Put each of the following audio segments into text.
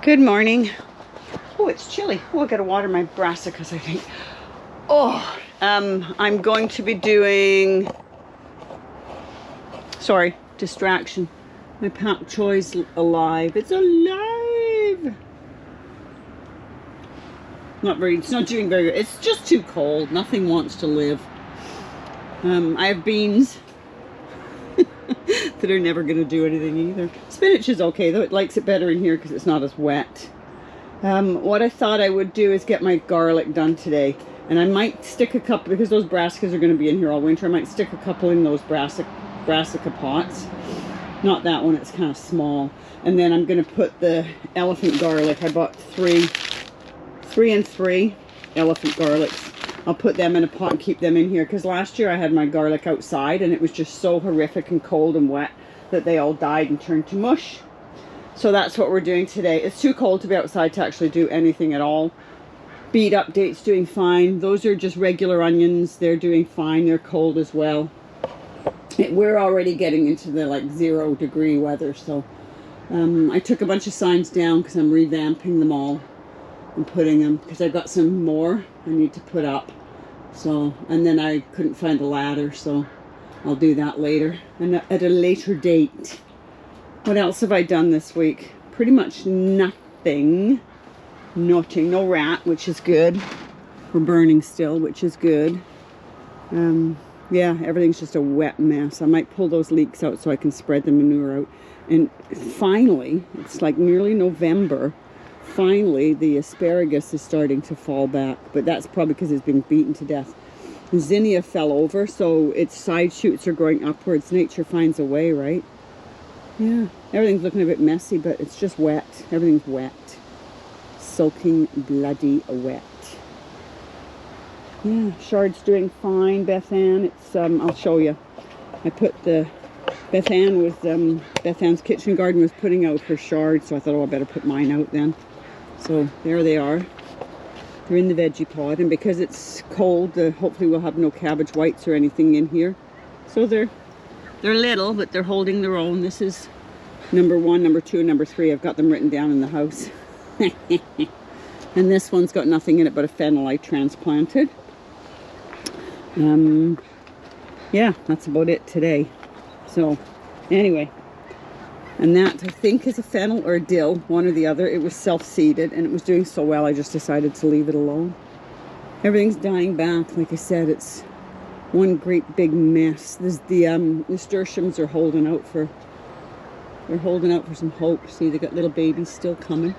Good morning. Oh, it's chilly. Oh, I gotta water my brassicas, I think. Oh, I'm going to be doing, sorry, distraction. My pak choi's alive. It's alive. It's not doing very good. It's just too cold. Nothing wants to live. I have beans that are never going to do anything either. Spinach is okay though. It likes it better in here because it's not as wet. What I thought I would do is get my garlic done today. And I might stick a couple, because those brassicas are going to be in here all winter, I might stick a couple in those brassica pots. Not that one, it's kind of small. And then I'm going to put the elephant garlic. I bought three and three elephant garlics. I'll put them in a pot and keep them in here, because last year I had my garlic outside and it was just so horrific and cold and wet that they all died and turned to mush. So that's what we're doing today. It's too cold to be outside to actually do anything at all. Beet update's doing fine. Those are just regular onions. They're doing fine. They're cold as well. We're already getting into the like 0-degree weather. So I took a bunch of signs down because I'm revamping them all and putting them, because I've got some more I need to put up. So, and then I couldn't find a ladder, so I'll do that later and at a later date. What else have I done this week? Pretty much nothing. Nothing. No rat, which is good. We're burning still, which is good. Yeah, everything's just a wet mess. I might pull those leeks out so I can spread the manure out. And finally, it's like nearly November, finally the asparagus is starting to fall back. But that's probably because it's been beaten to death. Zinnia fell over, so its side shoots are growing upwards. Nature finds a way, right? Yeah, everything's looking a bit messy, but it's just wet. Everything's wet. Soaking bloody wet. Yeah, Shard's doing fine. Bethan, it's I'll show you. I put the Bethan with Bethan's kitchen garden was putting out her Shard, so I thought, oh, I better put mine out then. So there they are. They're in the veggie pod, and because it's cold, hopefully we'll have no cabbage whites or anything in here. So they're little, but they're holding their own. This is number 1, number 2, and number 3. I've got them written down in the house. And this one's got nothing in it but a fennel I transplanted. Yeah, that's about it today. So anyway, and that I think is a fennel or a dill, one or the other. It was self-seeded and it was doing so well I just decided to leave it alone. Everything's dying back. Like I said, it's one great big mess. There's the nasturtiums are holding out for some hope. See, they got little babies still coming.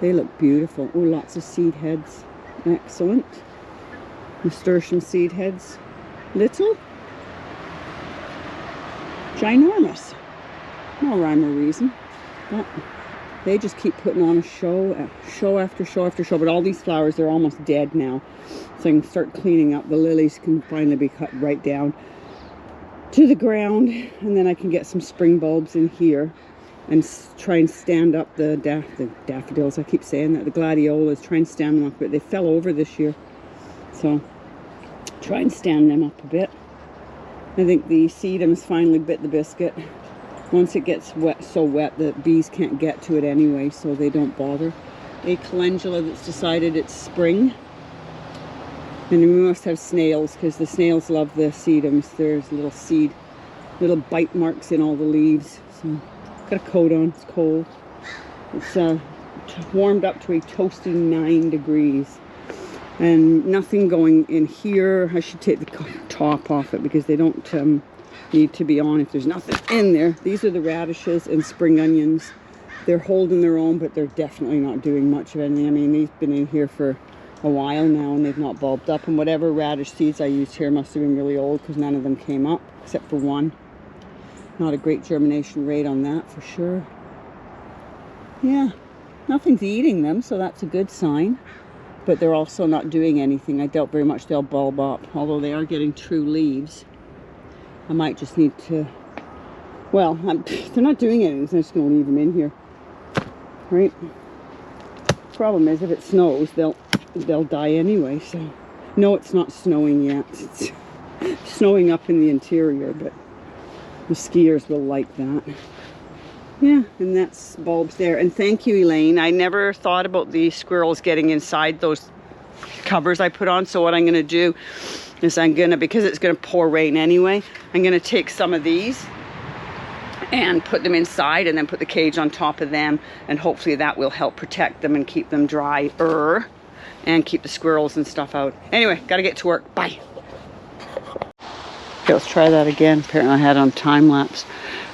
They look beautiful. Oh, lots of seed heads. Excellent. Nasturtium seed heads. Little. Ginormous. No rhyme or reason. But they just keep putting on a show after show after show. But all these flowers, they're almost dead now. So I can start cleaning up. The lilies can finally be cut right down to the ground. And then I can get some spring bulbs in here and try and stand up the daffodils. I keep saying that. The gladiolas, try and stand them up. But they fell over this year. So try and stand them up a bit. I think the sedums finally bit the biscuit. Once it gets wet, so wet that bees can't get to it anyway, so they don't bother. A calendula that's decided it's spring. And we must have snails, because the snails love the sedums. There's little bite marks in all the leaves. So got a coat on, it's cold. It's warmed up to a toasty 9 degrees. And nothing going in here. I should take the top off it because they don't need to be on if there's nothing in there. These are the radishes and spring onions. They're holding their own, but they're definitely not doing much of anything. I mean, they've been in here for a while now and they've not bulbed up. And whatever radish seeds I used here must have been really old because none of them came up except for one. Not a great germination rate on that for sure. Yeah, nothing's eating them, so that's a good sign. But they're also not doing anything. I doubt very much they'll bulb up, although they are getting true leaves. I might just need to, well, they're not doing anything, so I'm just going to leave them in here. Right? Problem is, if it snows, they'll die anyway, so. No, it's not snowing yet. It's snowing up in the interior, but the skiers will like that. yeah, and that's bulbs there. And thank you, Elaine. I never thought about the squirrels getting inside those covers I put on. So what I'm going to do is because it's going to pour rain anyway, I'm going to take some of these and put them inside and then put the cage on top of them, and hopefully that will help protect them and keep them drier and keep the squirrels and stuff out. Anyway, gotta get to work. Bye. Okay, let's try that again. Apparently I had it on time lapse.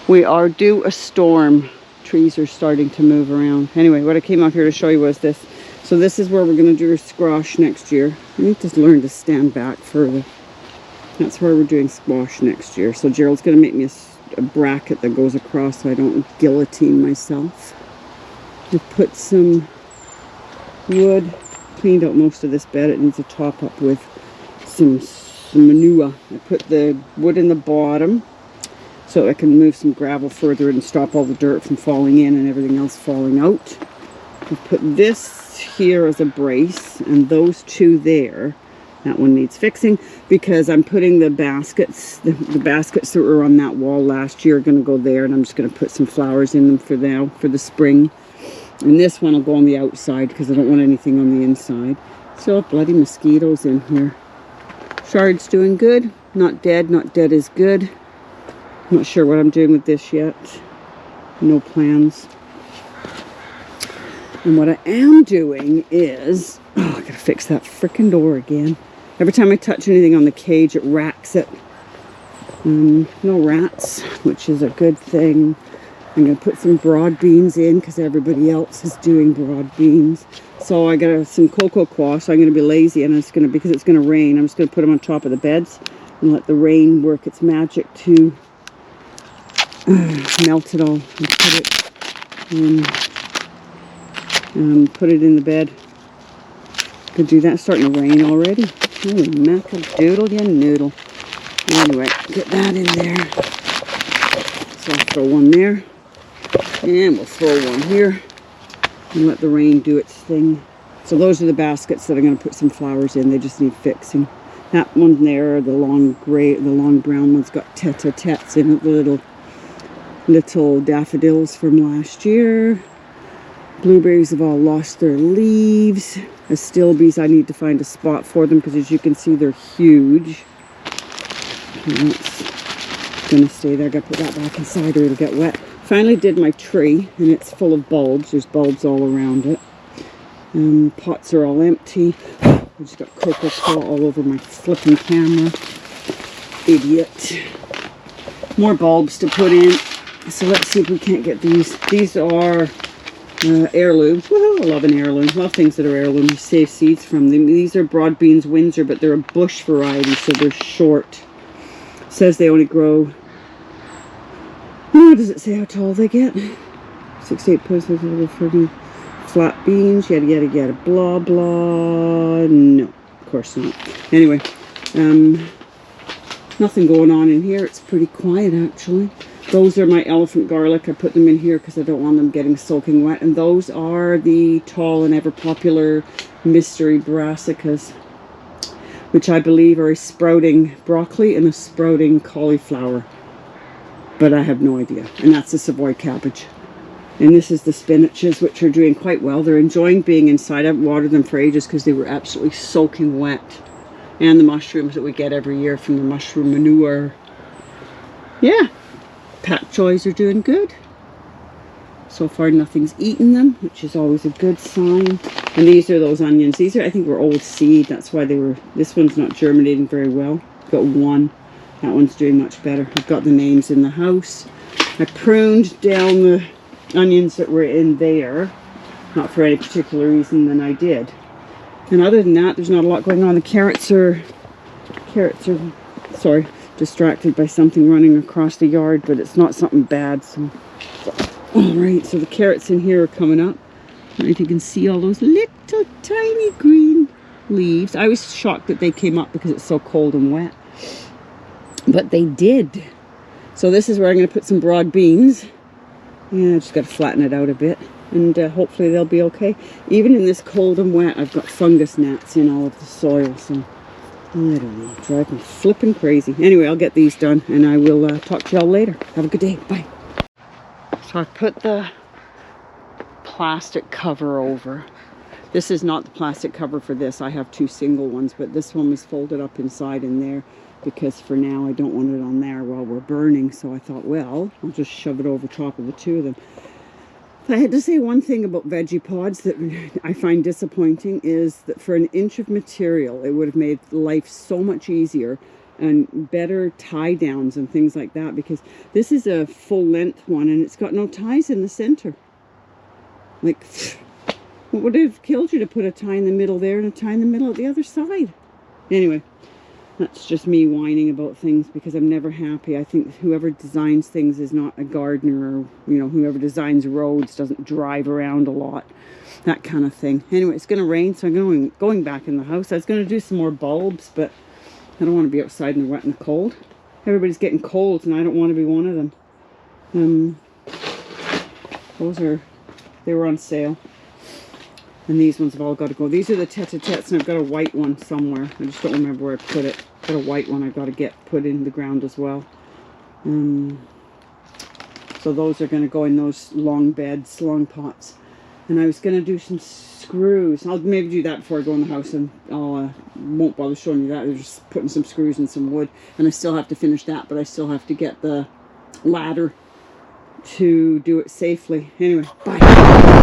We are due a storm. Trees are starting to move around. Anyway, what I came out here to show you was this. So this is where we're going to do our squash next year. I need to learn to stand back further. That's where we're doing squash next year. So Gerald's going to make me a bracket that goes across so I don't guillotine myself. I put some wood, cleaned out most of this bed. It needs a top up with some manure. I put the wood in the bottom so I can move some gravel further and stop all the dirt from falling in and everything else falling out. I put this here as a brace, and those two there, that one needs fixing because I'm putting the baskets, the baskets that were on that wall last year are going to go there, and I'm just going to put some flowers in them for now, for the spring. And this one will go on the outside because I don't want anything on the inside. So bloody mosquitoes in here. Shard's doing good. Not dead. Not dead is good. Not sure what I'm doing with this yet. No plans. And what I am doing is, oh, I gotta fix that frickin' door again. Every time I touch anything on the cage, it racks it. No rats, which is a good thing. I'm gonna put some broad beans in because everybody else is doing broad beans. So I got some cocoa quash. So I'm gonna be lazy, and it's gonna, because it's gonna rain, I'm just gonna put them on top of the beds and let the rain work its magic to melt it all and put it in the bed. Could do that. It's starting to rain already. Holy macadoodle ya noodle. Anyway, get that in there. So I'll throw one there, and we'll throw one here and let the rain do its thing. So those are the baskets that I'm going to put some flowers in. They just need fixing. That one there, the long gray, the long brown one's got tete-a-tetes in it, the little daffodils from last year. Blueberries have all lost their leaves. Astilbes, I need to find a spot for them because as you can see, they're huge. And that's gonna stay there. I gotta put that back inside or it'll get wet. Finally did my tree, and it's full of bulbs. There's bulbs all around it. Pots are all empty. I just got cocoa all over my flipping camera. Idiot. More bulbs to put in. So let's see if we can't get these. These are heirlooms. Woohoo, I love an heirloom. I love things that are heirloom. You save seeds from them. These are broad beans Windsor, but they're a bush variety, so they're short. It says they only grow. Oh, does it say how tall they get? 6 to 8 posts, 30 flat beans, yada yada yada, blah blah. No, of course not. Anyway, nothing going on in here. It's pretty quiet actually. Those are my elephant garlic. I put them in here because I don't want them getting soaking wet. And those are the tall and ever popular mystery brassicas, which I believe are a sprouting broccoli and a sprouting cauliflower. But I have no idea. And that's the Savoy cabbage. And this is the spinaches, which are doing quite well. They're enjoying being inside. I've watered them for ages because they were absolutely soaking wet. And the mushrooms that we get every year from the mushroom manure. Yeah. Pak choys are doing good. So far nothing's eaten them, which is always a good sign. And these are those onions. These are, I think, were old seed. That's why they were, this one's not germinating very well. Got one. That one's doing much better. I've got the names in the house. I pruned down the onions that were in there. Not for any particular reason than I did. And other than that, there's not a lot going on. The carrots are, sorry, distracted by something running across the yard, but it's not something bad. So all right, so the carrots in here are coming up. I don't know if you can see all those little tiny green leaves. I was shocked that they came up because it's so cold and wet, but they did. So this is where I'm going to put some broad beans. Yeah, I just got to flatten it out a bit, and hopefully they'll be okay. Even in this cold and wet, I've got fungus gnats in all of the soil, so I don't know, drive me flipping crazy. Anyway, I'll get these done, and I will talk to y'all later. Have a good day. Bye. So I put the plastic cover over. This is not the plastic cover for this. I have 2 single ones, but this one was folded up inside in there because for now I don't want it on there while we're burning. So I thought, well, I'll just shove it over top of the 2 of them. If I had to say one thing about veggie pods that I find disappointing is that for an inch of material, it would have made life so much easier and better tie downs and things like that, because this is a full length one and it's got no ties in the center. Like, what would have killed you to put a tie in the middle there and a tie in the middle at the other side? Anyway, that's just me whining about things because I'm never happy. I think whoever designs things is not a gardener, or, you know, whoever designs roads doesn't drive around a lot, that kind of thing. Anyway, it's going to rain, so I'm going back in the house. I was going to do some more bulbs, but I don't want to be outside in the wet and the cold. Everybody's getting colds, and I don't want to be one of them. They were on sale. And these ones have all got to go. These are the tete-a-tetes, and I've got a white one somewhere. I just don't remember where I put it. I've got a white one I've got to get put in the ground as well. So those are going to go in those long beds, long pots. And I was going to do some screws. I'll maybe do that before I go in the house, and I'll won't bother showing you that. I'm just putting some screws and some wood. And I still have to finish that, but I still have to get the ladder to do it safely. Anyway, bye.